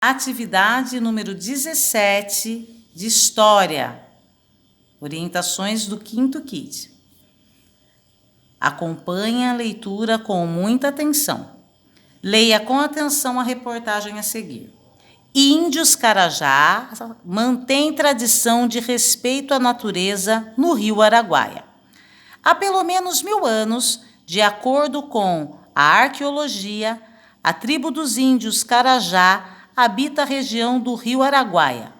Atividade número 17 de História. Orientações do 5º Kit. Acompanhe a leitura com muita atenção. Leia com atenção a reportagem a seguir. Índios Carajá mantêm tradição de respeito à natureza no rio Araguaia. Há pelo menos 1000 anos, de acordo com a arqueologia, a tribo dos índios Carajá habita a região do rio Araguaia.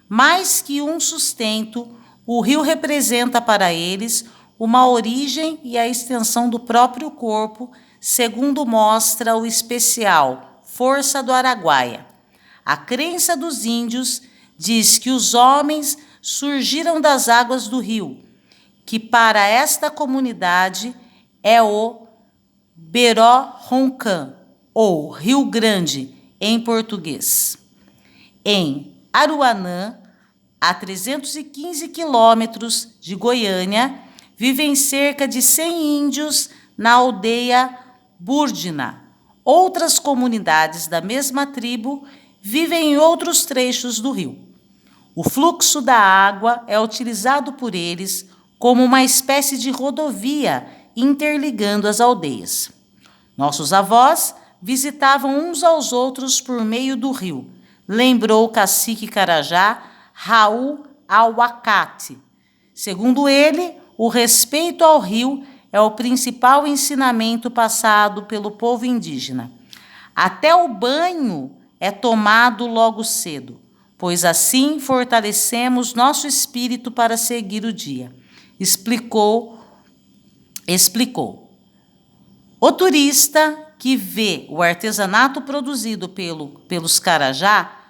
Mais que um sustento, o rio representa para eles uma origem e a extensão do próprio corpo, segundo mostra o especial Força do Araguaia. A crença dos índios diz que os homens surgiram das águas do rio, que para esta comunidade é o Beró Roncã, ou Rio Grande, em português. Em Aruanã, a 315 quilômetros de Goiânia, vivem cerca de 100 índios na aldeia Búrdina. Outras comunidades da mesma tribo vivem em outros trechos do rio. O fluxo da água é utilizado por eles como uma espécie de rodovia interligando as aldeias. Nossos avós visitavam uns aos outros por meio do rio, lembrou o cacique Carajá, Raul Auacate. Segundo ele, o respeito ao rio é o principal ensinamento passado pelo povo indígena. Até o banho é tomado logo cedo, pois assim fortalecemos nosso espírito para seguir o dia. Explicou. O turista que vê o artesanato produzido pelos Carajá,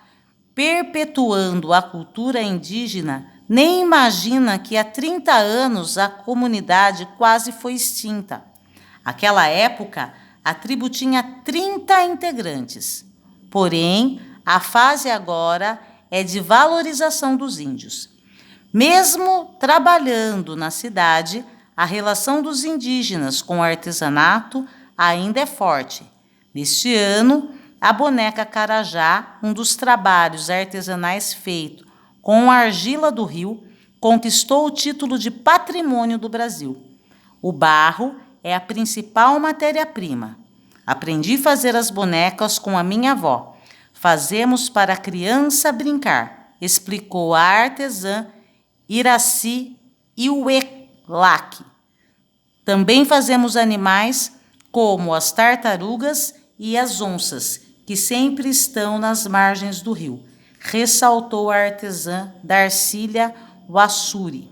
perpetuando a cultura indígena, nem imagina que há 30 anos a comunidade quase foi extinta. Naquela época, a tribo tinha 30 integrantes. Porém, a fase agora é de valorização dos índios. Mesmo trabalhando na cidade, a relação dos indígenas com o artesanato ainda é forte. Neste ano, a boneca Carajá, um dos trabalhos artesanais feito com argila do rio, conquistou o título de Patrimônio do Brasil. O barro é a principal matéria-prima. Aprendi a fazer as bonecas com a minha avó. Fazemos para a criança brincar, explicou a artesã Iraci Iuelac. Também fazemos animais como as tartarugas e as onças, que sempre estão nas margens do rio, ressaltou a artesã Darcília Wassuri.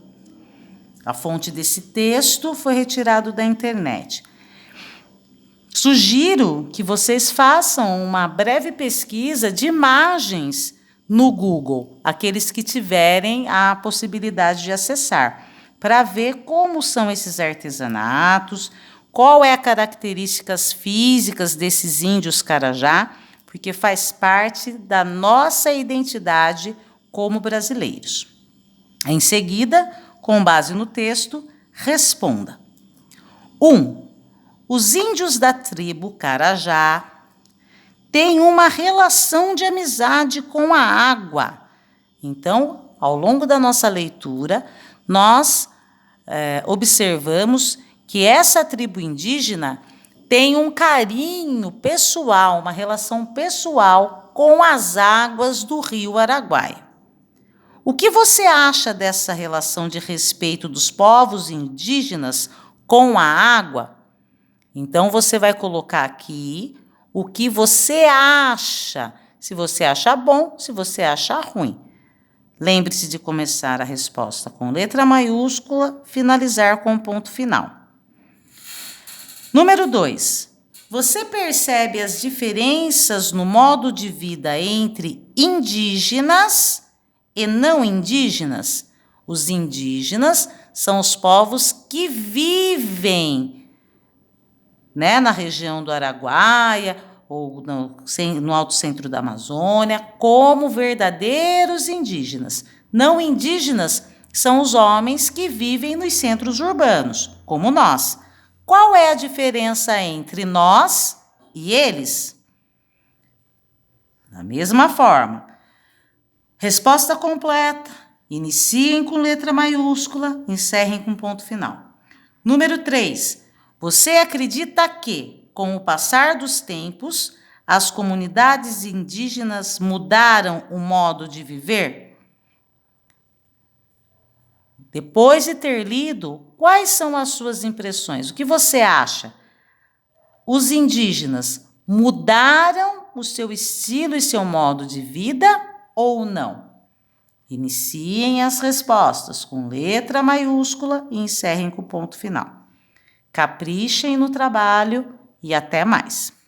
A fonte desse texto foi retirado da internet. Sugiro que vocês façam uma breve pesquisa de imagens no Google, aqueles que tiverem a possibilidade de acessar, para ver como são esses artesanatos, qual é as características físicas desses índios Carajá, porque faz parte da nossa identidade como brasileiros. Em seguida, com base no texto, responda. 1. Os índios da tribo Carajá têm uma relação de amizade com a água. Então, ao longo da nossa leitura, nós observamos que essa tribo indígena tem um carinho pessoal, uma relação pessoal com as águas do rio Araguaia. O que você acha dessa relação de respeito dos povos indígenas com a água? Então, você vai colocar aqui o que você acha, se você acha bom, se você acha ruim. Lembre-se de começar a resposta com letra maiúscula, finalizar com ponto final. Número 2. Você percebe as diferenças no modo de vida entre indígenas e não indígenas? Os indígenas são os povos que vivem, na região do Araguaia ou no alto centro da Amazônia, como verdadeiros indígenas. Não indígenas são os homens que vivem nos centros urbanos, como nós. Qual é a diferença entre nós e eles? Da mesma forma. Resposta completa. Iniciem com letra maiúscula, encerrem com ponto final. Número 3. Você acredita que, com o passar dos tempos, as comunidades indígenas mudaram o modo de viver? Depois de ter lido, quais são as suas impressões? O que você acha? Os indígenas mudaram o seu estilo e seu modo de vida ou não? Iniciem as respostas com letra maiúscula e encerrem com ponto final. Caprichem no trabalho e até mais!